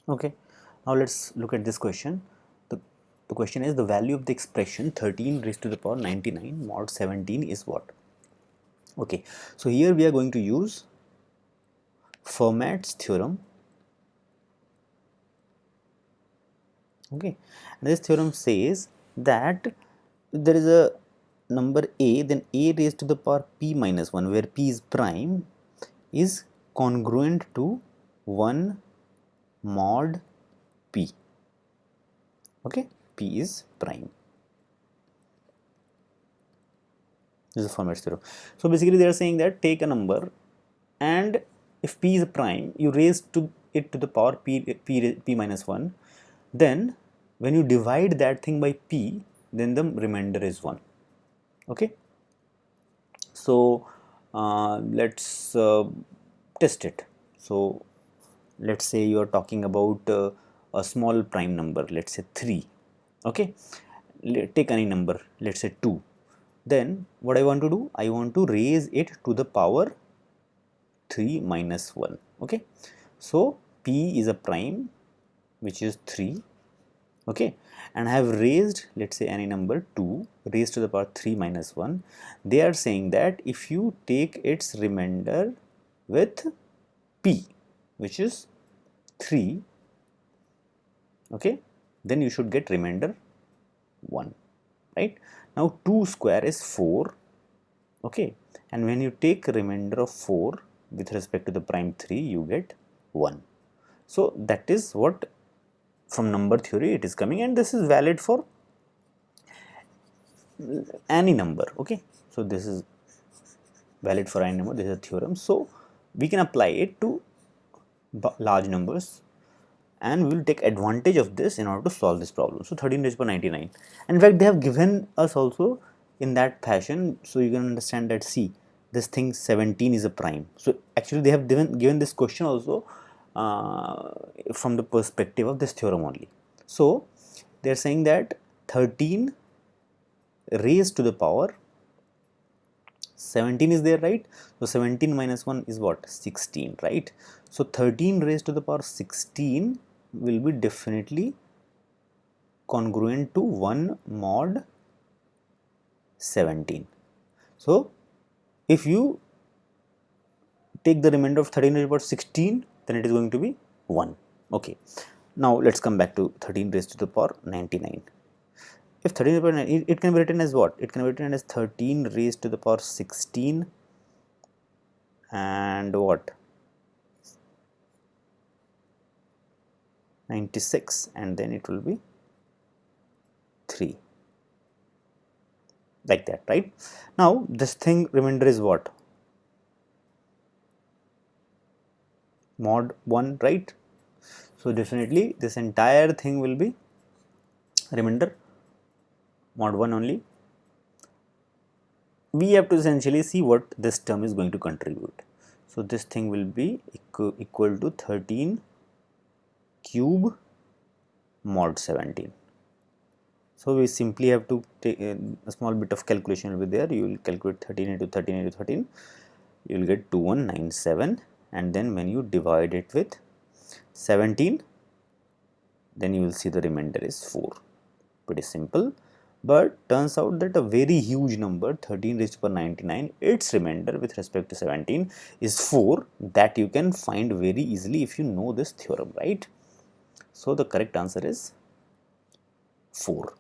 Okay, now let's look at this question. The question is, the value of the expression 13 raised to the power 99 mod 17 is what? Okay, so here we are going to use Fermat's theorem. Okay, and this theorem says that there is a number a, then a raised to the power p minus 1, where p is prime, is congruent to 1 mod p. Okay, p is prime. This is Fermat's theorem. So basically they are saying that take a number, and if p is a prime, you raise it to the power p minus 1, then when you divide that thing by p, then the remainder is 1. Okay, so let's test it. So let's say you are talking about a small prime number, let's say 3. Okay, take any number, let's say 2. Then what I want to do, I want to raise it to the power 3 minus 1. Okay, so p is a prime which is 3. Okay, and I have raised, let's say, any number 2 raised to the power 3 minus 1. They are saying that if you take its remainder with p, which is 3, okay, then you should get remainder 1, right? Now 2 square is 4. Okay, and when you take remainder of 4 with respect to the prime 3, you get 1. So that is what from number theory it is coming, and this is valid for any number. Okay, so this is valid for any number. This is a theorem, so we can apply it to large numbers, and we will take advantage of this in order to solve this problem. So 13 raised to 99, and in fact they have given us also in that fashion, so you can understand that, see, this thing 17 is a prime. So actually they have given this question also from the perspective of this theorem only. So they are saying that 13 raised to the power 17 is there, right? So 17 minus 1 is what? 16, right? So 13 raised to the power 16 will be definitely congruent to 1 mod 17. So if you take the remainder of 13 raised to the power 16, then it is going to be 1. Okay, now let's come back to 13 raised to the power 99. If 13 raised to the power 9, it can be written as what? It can be written as 13 raised to the power 16 and what? 96, and then it will be 3, like that, right? Now this thing remainder is what? Mod 1, right? So definitely this entire thing will be remainder mod 1 only. We have to essentially see what this term is going to contribute. So this thing will be equal to 13 cube mod 17. So we simply have to take a small bit of calculation will be there. You will calculate 13 into 13 into 13. You will get 2197, and then when you divide it with 17, then you will see the remainder is 4. Pretty simple, but turns out that a very huge number, 13 raised to the power 99, its remainder with respect to 17 is 4. That you can find very easily if you know this theorem, right? So the correct answer is 4.